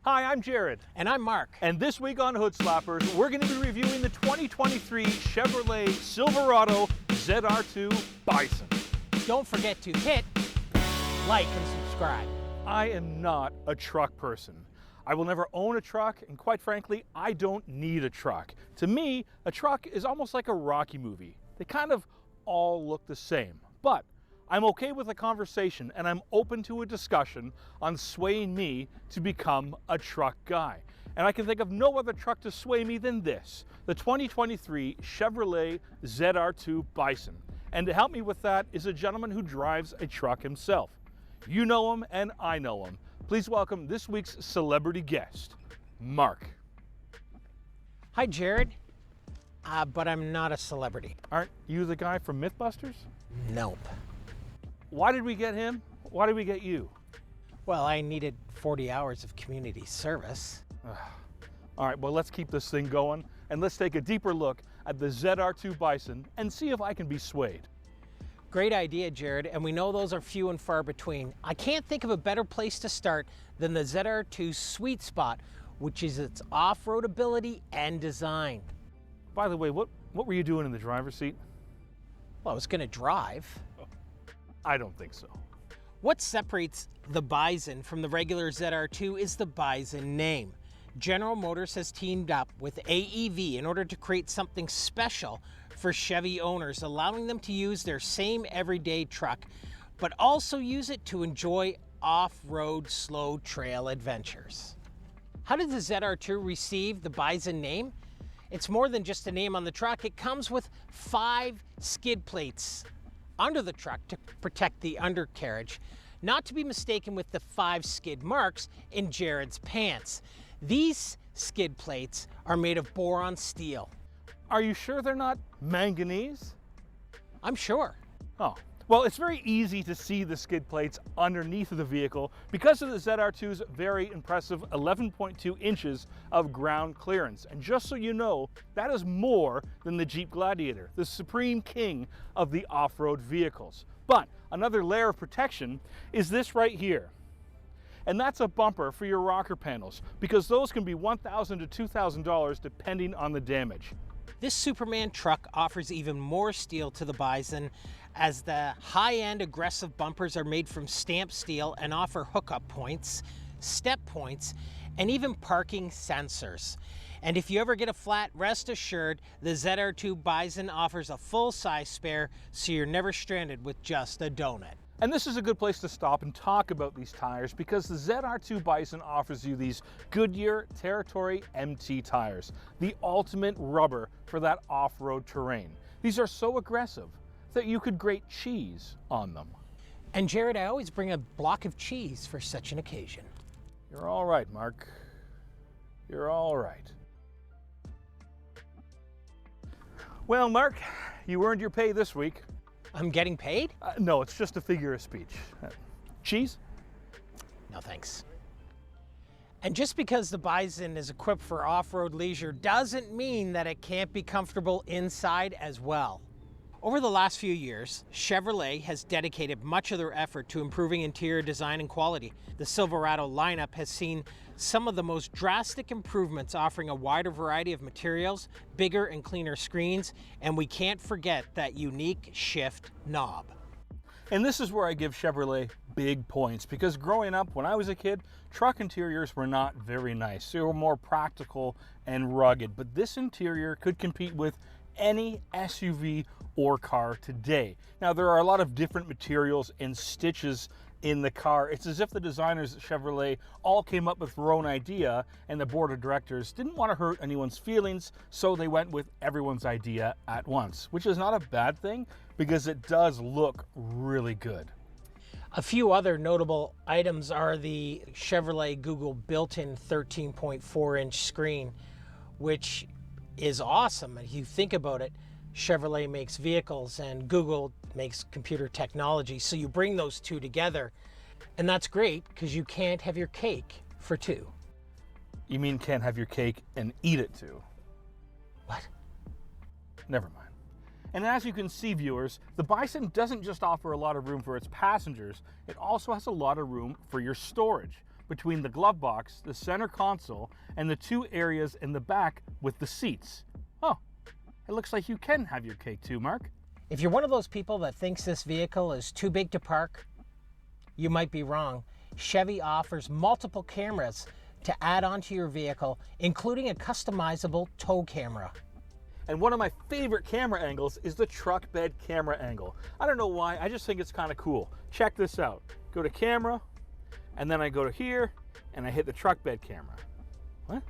Hi, I'm Jared. And I'm Mark. And this week on Hood Slappers, we're going to be reviewing the 2023 Chevrolet Silverado ZR2 Bison. Don't forget to hit like and subscribe. I am not a truck person. I will never own a truck, and quite frankly, I don't need a truck. To me, a truck is almost like a Rocky movie. They kind of all look the same. But I'm okay with a conversation, and I'm open to a discussion on swaying me to become a truck guy. And I can think of no other truck to sway me than this, the 2023 Chevrolet ZR2 Bison. And to help me with that is a gentleman who drives a truck himself. You know him, and I know him. Please welcome this week's celebrity guest, Marc. Hi, Jared. But I'm not a celebrity. Aren't you the guy from Mythbusters? Nope. Why did we get him? Why did we get you? Well, I needed 40 hours of community service. All right, well, let's keep this thing going, and let's take a deeper look at the ZR2 Bison and see if I can be swayed. Great idea, Jared, and we know those are few and far between. I can't think of a better place to start than the ZR2's sweet spot, which is its off-road ability and design. By the way, what were you doing in the driver's seat? Well, I was going to drive. I don't think so. What separates the Bison from the regular ZR2 is the Bison name. General Motors has teamed up with AEV in order to create something special for Chevy owners, allowing them to use their same everyday truck, but also use it to enjoy off-road slow trail adventures. How did the ZR2 receive the Bison name? It's more than just a name on the truck. It comes with 5 skid plates under the truck to protect the undercarriage, not to be mistaken with the 5 skid marks in Jared's pants. These skid plates are made of boron steel. Are you sure they're not manganese? I'm sure. Oh, well, it's very easy to see the skid plates underneath of the vehicle because of the ZR2's very impressive 11.2 inches of ground clearance. And just so you know, that is more than the Jeep Gladiator, the supreme king of the off-road vehicles. But another layer of protection is this right here. And that's a bumper for your rocker panels, because those can be $1,000 to $2,000 depending on the damage. This Superman truck offers even more steel to the Bison, as the high-end aggressive bumpers are made from stamped steel and offer hookup points, step points, and even parking sensors. And if you ever get a flat, rest assured the ZR2 Bison offers a full-size spare, so you're never stranded with just a donut. And this is a good place to stop and talk about these tires, because the ZR2 Bison offers you these Goodyear Territory MT tires, the ultimate rubber for that off-road terrain. These are so aggressive that you could grate cheese on them. And Jared, I always bring a block of cheese for such an occasion. You're all right, Marc. You're all right. Well, Marc, you earned your pay this week. I'm getting paid? No, it's just a figure of speech. Cheese? No, thanks. And just because the Bison is equipped for off-road leisure doesn't mean that it can't be comfortable inside as well. Over the last few years, Chevrolet has dedicated much of their effort to improving interior design and quality. The Silverado lineup has seen some of the most drastic improvements, offering a wider variety of materials, bigger and cleaner screens, and we can't forget that unique shift knob. And this is where I give Chevrolet big points, because growing up when I was a kid, truck interiors were not very nice. They were more practical and rugged, but this interior could compete with any SUV or car today. Now, there are a lot of different materials and stitches in the car. It's as if the designers at Chevrolet all came up with their own idea, and the board of directors didn't want to hurt anyone's feelings, so they went with everyone's idea at once, which is not a bad thing because it does look really good. A few other notable items are the Chevrolet Google built-in 13.4-inch screen, which is awesome. If you think about it, Chevrolet makes vehicles and Google makes computer technology, so you bring those two together, and that's great because you can't have your cake for two. You mean can't have your cake and eat it too? What? Never mind. And as you can see, viewers, the Bison doesn't just offer a lot of room for its passengers, it also has a lot of room for your storage. between the glove box, the center console, and the two areas in the back with the seats. Oh, it looks like you can have your cake too, Mark. If you're one of those people that thinks this vehicle is too big to park, you might be wrong. Chevy offers multiple cameras to add onto your vehicle, including a customizable tow camera. And one of my favorite camera angles is the truck bed camera angle. I don't know why, I just think it's kind of cool. Check this out. Go to camera, and then I go to here, and I hit the truck bed camera. What?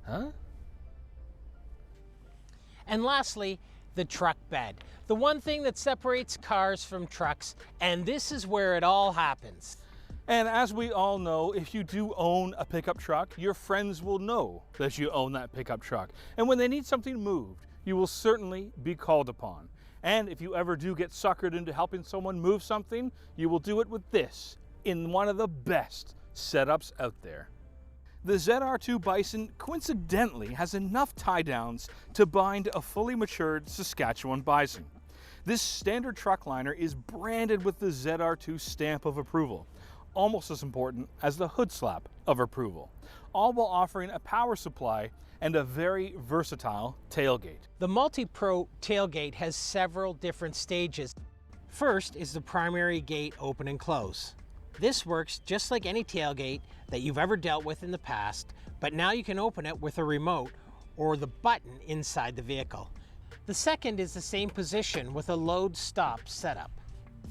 Huh? And lastly, the truck bed. The one thing that separates cars from trucks, and this is where it all happens. And as we all know, if you do own a pickup truck, your friends will know that you own that pickup truck. And when they need something moved, you will certainly be called upon. And if you ever do get suckered into helping someone move something, you will do it with this, in one of the best setups out there. The ZR2 Bison coincidentally has enough tie downs to bind a fully matured Saskatchewan Bison. This standard truck liner is branded with the ZR2 stamp of approval, almost as important as the hood slap of approval, all while offering a power supply and a very versatile tailgate. The Multi-Pro tailgate has several different stages. First is the primary gate open and close. This works just like any tailgate that you've ever dealt with in the past, but now you can open it with a remote or the button inside the vehicle. The second is the same position with a load stop setup.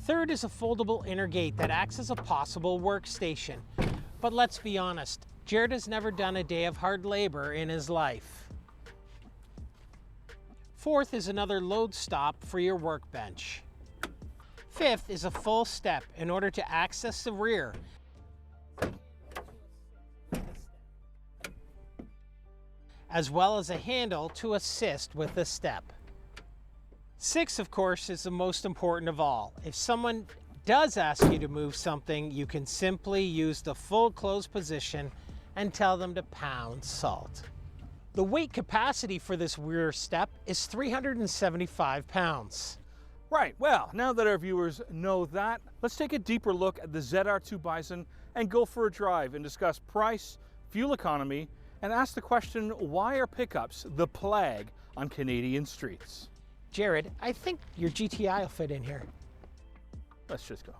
Third is a foldable inner gate that acts as a possible workstation. But let's be honest, Jared has never done a day of hard labor in his life. Fourth is another load stop for your workbench. Fifth is a full step in order to access the rear. As well as a handle to assist with the step. Sixth, of course, is the most important of all. If someone does ask you to move something, you can simply use the full close position and tell them to pound salt. The weight capacity for this rear step is 375 pounds. Right, well, now that our viewers know that, let's take a deeper look at the ZR2 Bison and go for a drive and discuss price, fuel economy, and ask the question, why are pickups the plague on Canadian streets? Jared, I think your GTI will fit in here. Let's just go.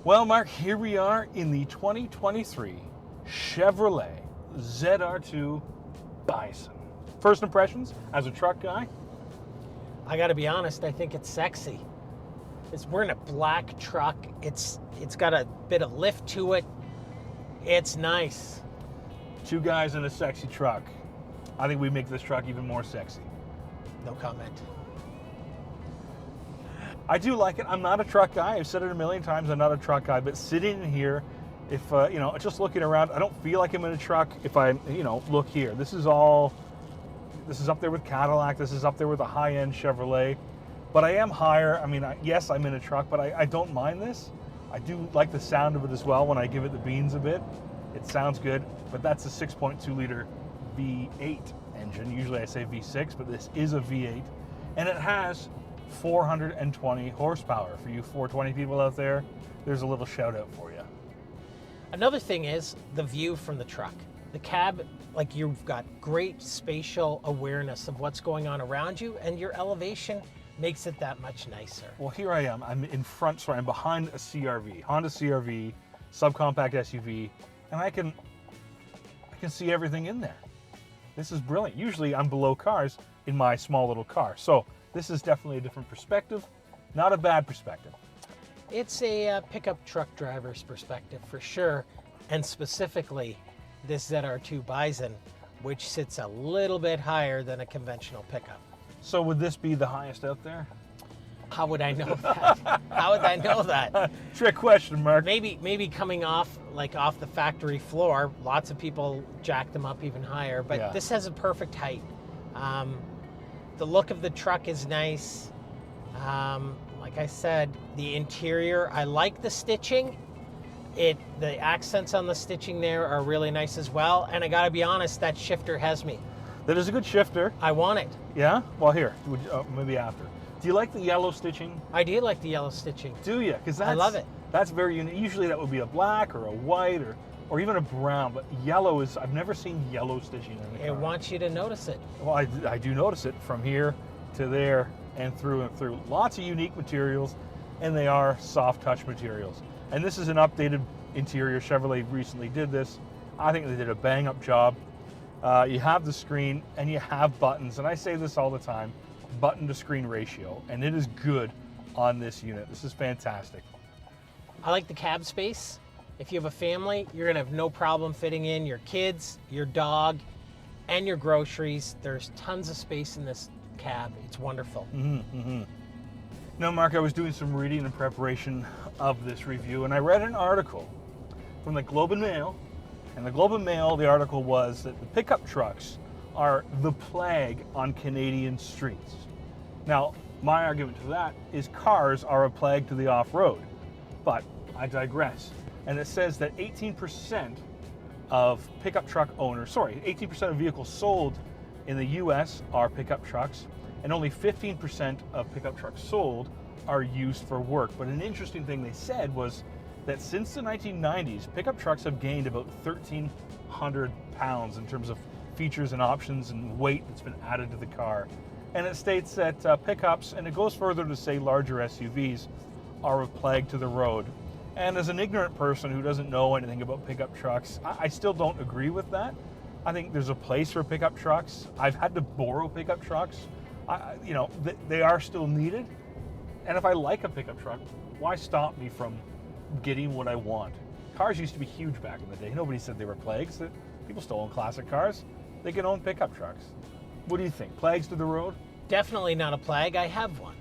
Well, Mark, here we are in the 2023 Chevrolet ZR2 Bison. First impressions as a truck guy? I gotta be honest, I think it's sexy. We're in a black truck. It's got a bit of lift to it. It's nice. Two guys in a sexy truck. I think we make this truck even more sexy. No comment. I do like it. I'm not a truck guy. I've said it a million times. I'm not a truck guy, but sitting in here, if, just looking around, I don't feel like I'm in a truck if I, look here. This is up there with Cadillac. This is up there with a high-end Chevrolet. But I am higher. I mean, yes, I'm in a truck, but I don't mind this. I do like the sound of it as well when I give it the beans a bit. It sounds good, but that's a 6.2 liter V8 engine. Usually I say V6, but this is a V8. And it has 420 horsepower. For you 420 people out there, there's a little shout out for you. Another thing is the view from the truck. The cab, like, you've got great spatial awareness of what's going on around you, and your elevation makes it that much nicer. Well, here I am. I'm I'm behind a CRV, Honda CRV, subcompact SUV, and I can see everything in there. This is brilliant. Usually I'm below cars in my small little car. So this is definitely a different perspective. Not a bad perspective. It's a pickup truck driver's perspective for sure, and specifically this ZR2 Bison, which sits a little bit higher than a conventional pickup. So would this be the highest out there? How would I know that? How would I know that? Trick question, Mark. Maybe coming off the factory floor, lots of people jack them up even higher, but yeah. This has a perfect height. The look of the truck is nice. Like I said, the interior, I like the stitching. The accents on the stitching there are really nice as well. And I gotta be honest, that shifter has me. That is a good shifter. I want it. Yeah? Well, here, maybe after. Do you like the yellow stitching? I do like the yellow stitching. Do you? Because I love it. That's very unique. Usually that would be a black or a white or even a brown, but yellow is, I've never seen yellow stitching in a car. It wants you to notice it. Well, I do notice it from here to there and through and through. Lots of unique materials, and they are soft touch materials. And this is an updated interior. Chevrolet recently did this. I think they did a bang up job. You have the screen and you have buttons, and I say this all the time, button to screen ratio, and it is good on this unit. This is fantastic. I like the cab space. If you have a family, you're gonna have no problem fitting in your kids, your dog, and your groceries. There's tons of space in this cab. It's wonderful. Now, Mark, I was doing some reading in preparation of this review, and I read an article from the Globe and Mail. And the Globe and Mail, the article was that the pickup trucks are the plague on Canadian streets. Now, my argument to that is cars are a plague to the off-road. But I digress. And it says that 18% of pickup truck owners, 18% of vehicles sold in the US are pickup trucks, and only 15% of pickup trucks sold are used for work. But an interesting thing they said was that since the 1990s, pickup trucks have gained about 1,300 pounds in terms of features and options and weight that's been added to the car. And it states that pickups, and it goes further to say larger SUVs, are a plague to the road. And as an ignorant person who doesn't know anything about pickup trucks, I still don't agree with that. I think there's a place for pickup trucks. I've had to borrow pickup trucks. They are still needed. And if I like a pickup truck, why stop me from getting what I want? Cars used to be huge back in the day. Nobody said they were plagues. People still own classic cars. They can own pickup trucks. What do you think? Plagues to the road? Definitely not a plague. I have one.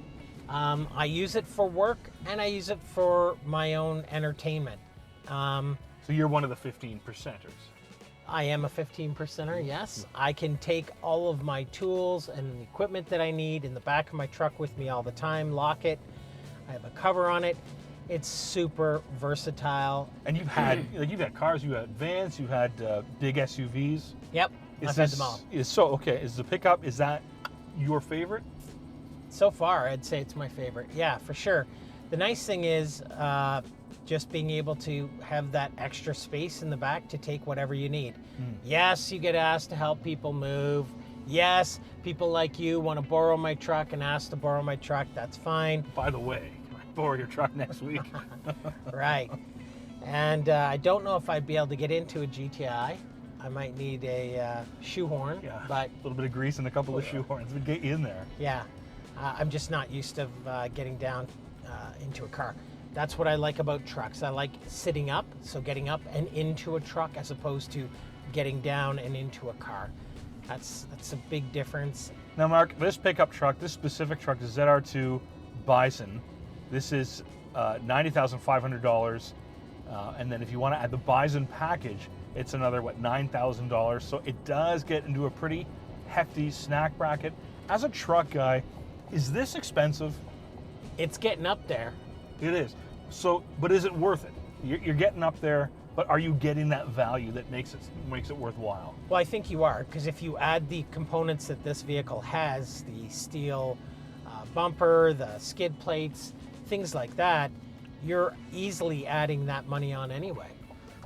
I use it for work, and I use it for my own entertainment. So you're one of the 15%ers. I am a 15%er, yes. I can take all of my tools and equipment that I need in the back of my truck with me all the time, lock it. I have a cover on it. It's super versatile. And you've had cars, you had vans, you had big SUVs. Yep, I've had them all. Is the pickup, is that your favorite? So far, I'd say it's my favorite. Yeah, for sure. The nice thing is just being able to have that extra space in the back to take whatever you need. Yes, you get asked to help people move. Yes, people like you want to borrow my truck and ask to borrow my truck. That's fine. By the way, can I borrow your truck next week? Right. And I don't know if I'd be able to get into a GTI. I might need a shoehorn. Yeah, but a little bit of grease and a couple of shoehorns would get you in there. Yeah. I'm just not used to getting down into a car. That's what I like about trucks. I like sitting up, so getting up and into a truck as opposed to getting down and into a car. That's a big difference. Now, Mark, this pickup truck, this specific truck, the ZR2 Bison, this is $90,500. And then if you want to add the Bison package, it's another, $9,000. So it does get into a pretty hefty snack bracket. As a truck guy, is this expensive? It's getting up there. It is. So, but is it worth it? You're getting up there, but are you getting that value that makes it worthwhile? Well, I think you are, because if you add the components that this vehicle has, the steel bumper, the skid plates, things like that, you're easily adding that money on anyway.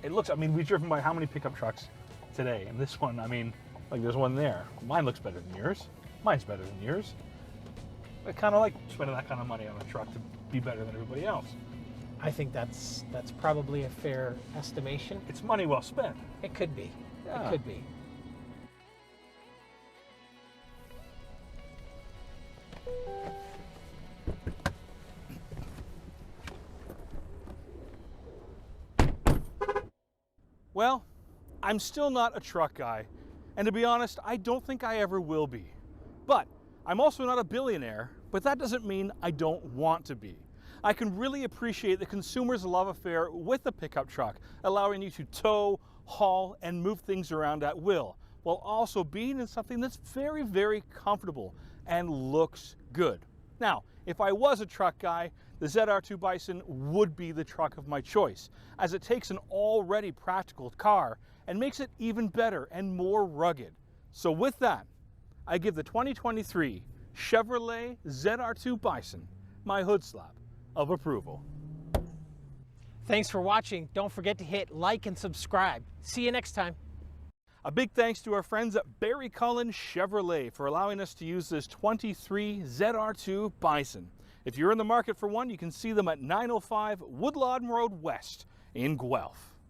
It looks, we've driven by how many pickup trucks today? And this one, like there's one there. Mine looks better than yours. Mine's better than yours. I kind of like spending that kind of money on a truck to be better than everybody else. I think that's probably a fair estimation. It's money well spent. It could be. Yeah. It could be. Well, I'm still not a truck guy, and to be honest, I don't think I ever will be. But I'm also not a billionaire, but that doesn't mean I don't want to be. I can really appreciate the consumer's love affair with the pickup truck, allowing you to tow, haul, and move things around at will, while also being in something that's very, very comfortable and looks good. Now, if I was a truck guy, the ZR2 Bison would be the truck of my choice, as it takes an already practical car and makes it even better and more rugged. So with that, I give the 2023 Chevrolet ZR2 Bison my hood slap of approval. Thanks for watching. Don't forget to hit like and subscribe. See you next time. A big thanks to our friends at Barry Cullen Chevrolet for allowing us to use this 23 ZR2 Bison. If you're in the market for one, you can see them at 905 Woodlawn Road West in Guelph.